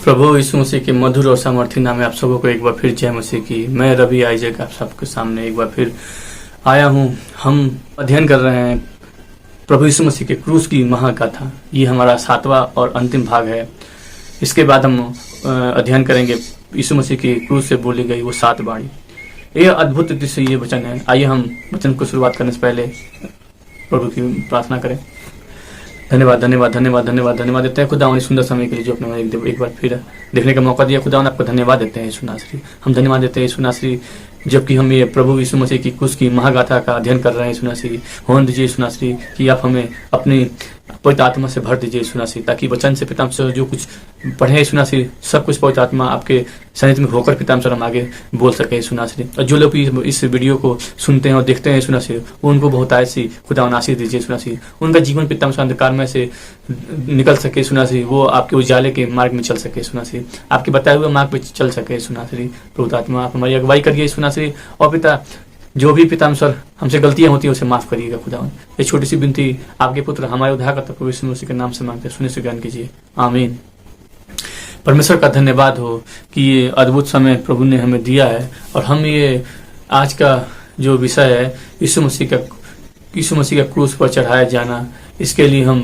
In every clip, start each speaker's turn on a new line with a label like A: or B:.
A: प्रभु यीशु मसीह के मधुर और सामर्थ्य नाम में आप सबों को एक बार फिर जय मसीह की। मैं रवि आइजक आप सबके सामने एक बार फिर आया हूँ। हम अध्ययन कर रहे हैं प्रभु यीशु मसीह के क्रूस की महागाथा। ये हमारा 7वां और अंतिम भाग है। इसके बाद हम अध्ययन करेंगे यीशु मसीह की क्रूस से बोली गई वो 7 बाणी। ये अद्भुत रीति से ये वचन है। आइए हम वचन को शुरुआत करने से पहले प्रभु की प्रार्थना करें। धन्यवाद धन्यवाद धन्यवाद धन्यवाद धन्यवाद देते हैं खुदा इस सुंदर समय के लिए जो अपने एक बार फिर देखने का मौका दिया। खुदा आपको धन्यवाद देते हैं यीशु नासरी। हम धन्यवाद देते हैं यीशु नासरी जबकि हम ये प्रभु यीशु मसीह की क्रूस की महागाथा का अध्ययन कर रहे हैं। यीशु नासरी होने दीजिए यीशु नासरी कि आप हमें अपनी पवित्र आत्मा से भर दीजिए यीशु नासरी, ताकि वचन से पिता से जो कुछ पढ़े यीशु नासरी सब कुछ पवित्र आत्मा आपके सानिध्य में होकर पिता हम आगे बोल सके यीशु नासरी। और जो लोग इस वीडियो को सुनते हैं और देखते हैं यीशु नासरी वो उनको बहुत ऐसी खुदा आशीष दीजिए यीशु नासरी। उनका जीवन पिता से अंधकार में से निकल सके यीशु नासरी। वो आपके उजाले के मार्ग में चल सके यीशु नासरी। आपके बताए हुए मार्ग पे चल सके यीशु नासरी। पवित्र आत्मा आप हमारी अगुवाई करिए यीशु नासरी। और पिता जो भी पिता हमसे गलतियां होती है उसे माफ करिएगा खुदा। ये छोटी सी विनती आपके पुत्र हमारे उद्धारकर्ता प्रभु यीशु मसीह के नाम से मांगते हैं, सुने से ज्ञान कीजिए, आमीन। परमेश्वर का धन्यवाद हो कि ये अद्भुत समय प्रभु ने हमें दिया है। और हम ये आज का जो विषय है यीशु मसीह का क्रूस पर चढ़ाया जाना, इसके लिए हम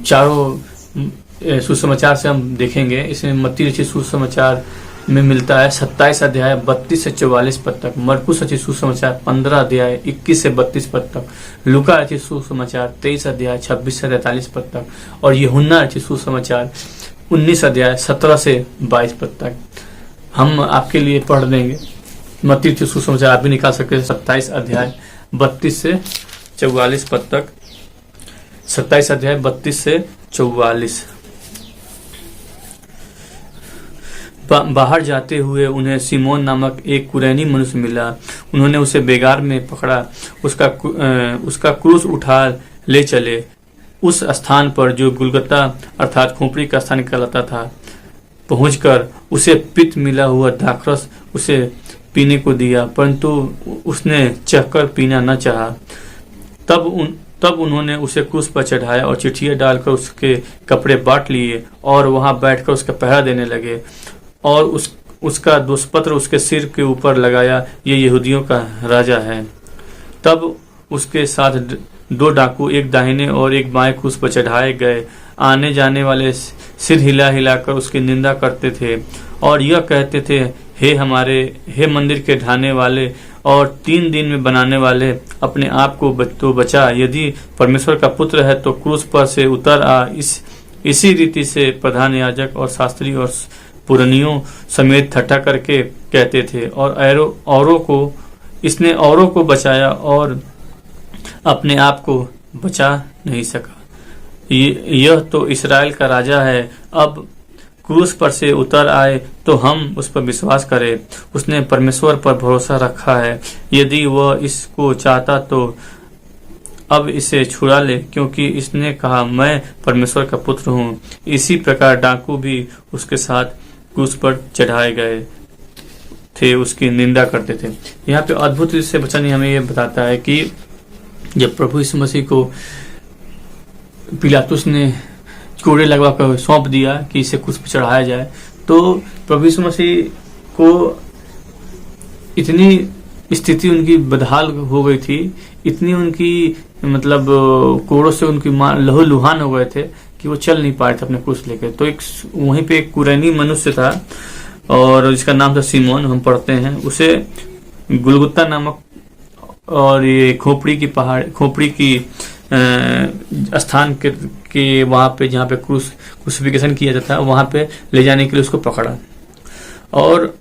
A: चारों सुसमाचार से हम देखेंगे। इसमें मत्ती रचित सुसमाचार में मिलता है 27 अध्याय 32 से 44 पद तक, मरकुस रचित सुसमाचार 15 अध्याय 21 से 32 पद तक, लूका रचित सुसमाचार 23 अध्याय 26 से 43 पद तक, और यूहन्ना रचित सुसमाचार 19 अध्याय 17 से 22 पद तक हम आपके लिए पढ़ देंगे। मत्ती रचित सुसमाचार आप भी निकाल सकते हैं 27 अध्याय 32 से 44 पद तक। 27 अध्याय 32 से 44। बाहर जाते हुए उन्हें सिमोन नामक एक कुरैनी मनुष्य मिला। उन्होंने उसे बेगार में पकड़ा, उसका क्रूस उठा ले चले उस स्थान पर जो गुलगुता अर्थात खोपड़ी का स्थान कहलाता था। पहुंचकर उसे पित्त मिला हुआ दाखरस उसे पीने को दिया, परंतु उसने चखकर पीना न चाहा। तब उन्होंने उसे क्रूस पर चढ़ाया और चिट्ठियां डालकर उसके कपड़े बांट लिए और वहां बैठकर उसका पहरा देने लगे। और उसका दुष्पत्र उसके सिर के ऊपर लगाया, ये यहूदियों का राजा है। तब उसके साथ 2 डाकू एक दाहिने और एक बाएं क्रूस पर चढ़ाए गए। आने जाने वाले सिर हिला हिलाकर उसकी निंदा करते थे और यह कहते थे, हे मंदिर के ढाने वाले और 3 दिन में बनाने वाले, अपने आप को तो बचा। यदि परमेश्वर का पुत्र है तो क्रूस पर से उतर आ। इसी रीति से प्रधान याजक और शास्त्री और पुरनियों समेत ठट्ठा करके कहते थे। और इसने औरों को बचाया और अपने आप को बचा नहीं सका। यह तो इस्राएल का राजा है। अब क्रूस पर से उतर आए तो हम उस पर विश्वास करें। उसने परमेश्वर पर भरोसा रखा है। यदि वह इसको चाहता तो अब इसे छुड़ा ले, क्योंकि इसने कहा मैं परमेश्वर का पुत्र हूँ। इसी प्रकार डाकू भी उसके साथ क्रूस पर चढ़ाए गए थे, उसकी निंदा करते थे। यहाँ पे अद्भुत रूप से वचन हमें ये बताता है कि जब प्रभु यीशु मसीह को पिलातुस ने कोड़े लगवा कर सौंप दिया कि इसे क्रूस पर चढ़ाया जाए, तो प्रभु यीशु मसीह को इतनी स्थिति उनकी बदहाल हो गई थी, इतनी उनकी मतलब कोड़ों से उनकी लहूलुहान हो गए थे कि वो चल नहीं पा रहे थे अपने क्रूस लेकर। तो वहीं पे एक कुरैनी मनुष्य था और जिसका नाम था सिमोन, हम पढ़ते हैं। उसे गुलगुता नामक और ये खोपड़ी की स्थान के वहां पे जहाँ पे क्रूसिफिकेशन किया जाता है वहां पे ले जाने के लिए उसको पकड़ा और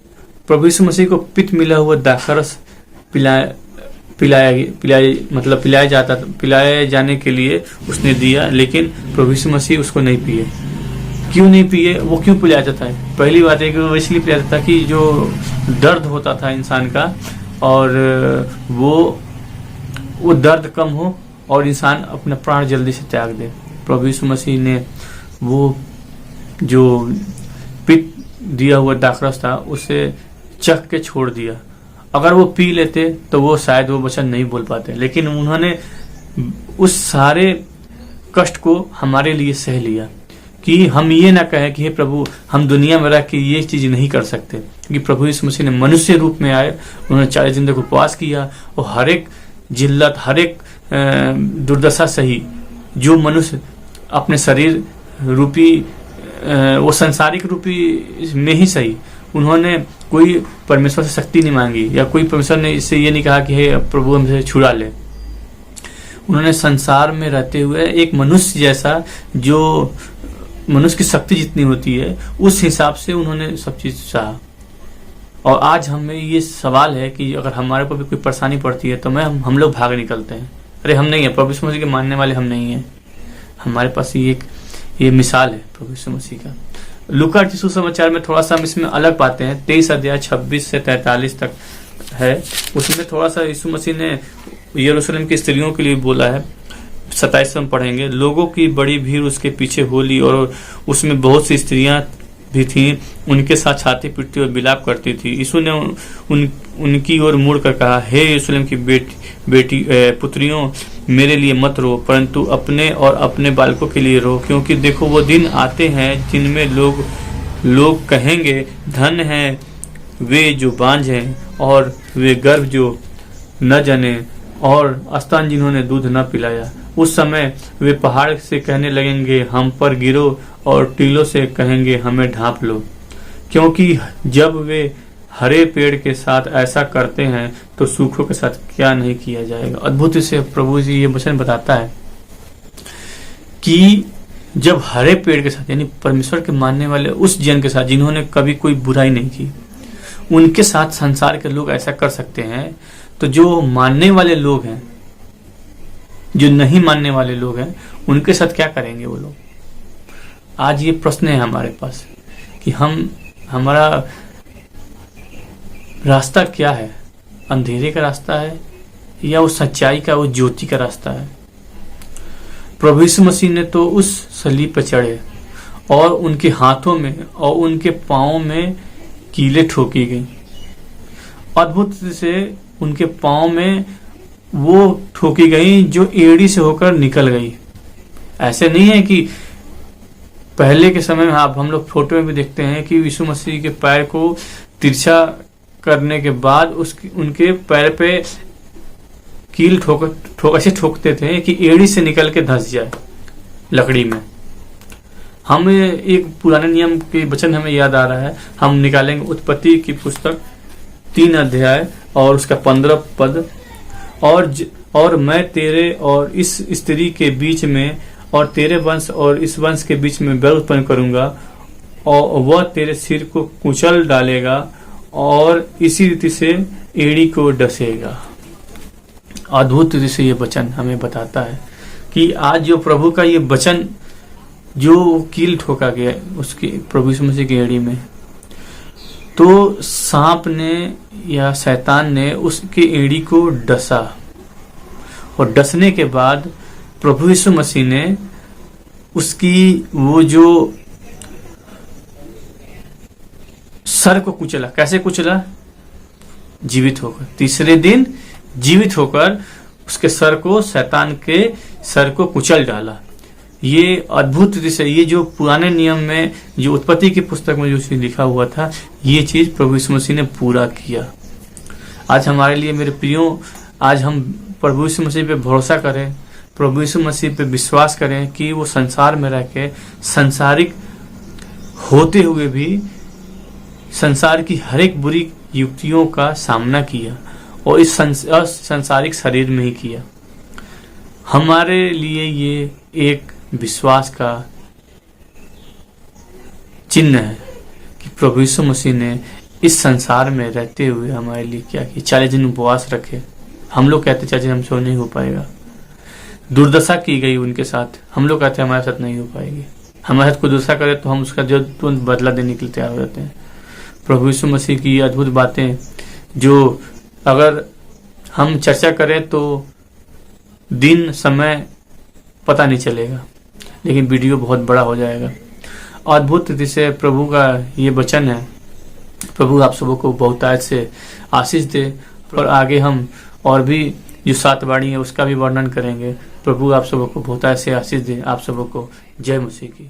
A: प्रभु यीशु मसीह को पित्त मिला हुआ दाखरस पिलाए जाने के लिए उसने दिया, लेकिन प्रभु यीशु मसीह उसको नहीं पिए। क्यों नहीं पिए? वो क्यों पिलाया जाता है? पहली बात है कि वो इसलिए पिलाया जाता है कि जो दर्द होता था इंसान का और वो दर्द कम हो और इंसान अपना प्राण जल्दी से त्याग दे। प्रभु यीशु मसीह ने वो जो पित्त दिया हुआ दाखरस था उसे चख के छोड़ दिया। अगर वो पी लेते तो वो शायद वो वचन नहीं बोल पाते, लेकिन उन्होंने उस सारे कष्ट को हमारे लिए सह लिया। कि हम ये ना कहें कि हे प्रभु हम दुनिया में रह के ये चीज नहीं कर सकते, क्योंकि प्रभु यीशु मसीह ने मनुष्य रूप में आए, उन्होंने 40 दिन तक उपवास किया और हर एक जिल्लत, हर एक दुर्दशा सही जो मनुष्य अपने शरीर रूपी वो संसारिक रूपी में ही सही, उन्होंने कोई परमेश्वर से शक्ति नहीं मांगी या कोई परमेश्वर ने इससे ये नहीं कहा कि हे प्रभु हमसे छुड़ा ले। उन्होंने संसार में रहते हुए एक मनुष्य जैसा, जो मनुष्य की शक्ति जितनी होती है उस हिसाब से उन्होंने सब चीज चाहा। और आज हमें ये सवाल है कि अगर हमारे को भी कोई परेशानी पड़ती है तो हम लोग भाग निकलते हैं, अरे हम नहीं है, प्रभु यीशु मसीह के मानने वाले हम नहीं है। हमारे पास ये मिसाल है प्रभु यीशु मसीह का। लूका के सुसमाचार में थोड़ा सा हम इसमें अलग पाते हैं, 23 अध्याय 26 से 43 तक है। उसमें थोड़ा सा यीशु मसीह ने यरूशलेम की स्त्रियों के लिए बोला है। 27 में पढ़ेंगे, लोगों की बड़ी भीड़ उसके पीछे हो ली और उसमें बहुत सी स्त्रियां भी थीं, उनके साथ छाती पीटती और विलाप करती थी। यीशु ने उनकी ओर मुड़ कर कहा, हे यरूशलेम की बेटी पुत्रियों, मेरे लिए मत रो, परंतु अपने और अपने बालकों के लिए रो, क्योंकि देखो वो दिन आते हैं जिनमें लोग कहेंगे, धन है वे जो बांझ हैं और वे गर्भ जो न जने और स्तन जिन्होंने दूध न पिलाया। उस समय वे पहाड़ से कहने लगेंगे, हम पर गिरो, और टीलों से कहेंगे, हमें ढांप लो। क्योंकि जब वे हरे पेड़ के साथ ऐसा करते हैं तो सूखों के साथ क्या नहीं किया जाएगा। अद्भुत से प्रभु जी ये वचन बताता है कि जब हरे पेड़ के साथ, यानी परमेश्वर के मानने वाले उस जन के साथ जिन्होंने कभी कोई बुराई नहीं की, उनके साथ संसार के लोग ऐसा कर सकते हैं, तो जो मानने वाले लोग हैं, जो नहीं मानने वाले लोग हैं, उनके साथ क्या करेंगे वो लोग। आज ये प्रश्न है हमारे पास कि हमारा रास्ता क्या है, अंधेरे का रास्ता है या वो सच्चाई का, वो ज्योति का रास्ता है। प्रभु यीशु मसीह ने तो उस सलीब पर चढ़े और उनके हाथों में और उनके पांवों में कीलें ठोकी गई। अद्भुत से उनके पांव में वो ठोकी गई जो एड़ी से होकर निकल गई। ऐसे नहीं है कि पहले के समय में, आप हम लोग फोटो में भी देखते हैं कि यीशु मसीह के पैर को तिरछा करने के बाद उनके पैर पे कील ऐसे ठोकते थे कि एड़ी से निकल के धंस जाए लकड़ी में। हम एक पुराने नियम के वचन हमें याद आ रहा है, हम निकालेंगे उत्पत्ति की पुस्तक 3 अध्याय और उसका 15 पद। और मैं तेरे और इस स्त्री के बीच में और तेरे वंश और इस वंश के बीच में बैर उत्पन्न करूंगा और वह तेरे सिर को कुचल डालेगा और इसी रीति से एड़ी को डसेगा। अद्भुत रीति से ये वचन हमें बताता है कि आज जो प्रभु का ये वचन जो कील ठोका गया उसकी प्रभु यीशु मसीह की एड़ी में, तो सांप ने या शैतान ने उसकी एड़ी को डसा और डसने के बाद प्रभु यीशु मसीह ने उसकी वो जो सर को कुचला। कैसे कुचला? जीवित होकर, तीसरे दिन जीवित होकर उसके सर को, शैतान के सर को कुचल डाला। ये अद्भुत से, ये जो पुराने नियम में जो उत्पत्ति की पुस्तक में जो लिखा हुआ था, ये चीज प्रभु यीशु मसीह ने पूरा किया। आज हमारे लिए मेरे प्रियो, आज हम प्रभु यीशु मसीह पे भरोसा करें, प्रभु यीशु मसीह पे विश्वास करें कि वो संसार में रह के सांसारिक होते हुए भी संसार की हर एक बुरी युक्तियों का सामना किया और इस सांसारिक शरीर में ही किया। हमारे लिए ये एक विश्वास का चिन्ह है कि प्रभु यीशु मसीह ने इस संसार में रहते हुए हमारे लिए क्या किया। 40 दिन उपवास रखे। हम लोग कहते 40 दिन हमसे नहीं हो पाएगा। दुर्दशा की गई उनके साथ, हम लोग कहते हमारे साथ नहीं हो पाएगी। हमारे साथ कोई दुर्दशा करे तो हम उसका जो तुरंत बदला देने के लिए तैयार हो जाते हैं। प्रभु यीशु मसीह की अद्भुत बातें जो अगर हम चर्चा करें तो दिन समय पता नहीं चलेगा, लेकिन वीडियो बहुत बड़ा हो जाएगा। अद्भुत रीति से प्रभु का ये वचन है। प्रभु आप सबों को बहुतायत से आशीष दे और आगे हम और भी जो 7 वाणी है उसका भी वर्णन करेंगे। प्रभु आप सबों को बहुतायत से आशीष दे। आप सबों को जय मसीह की।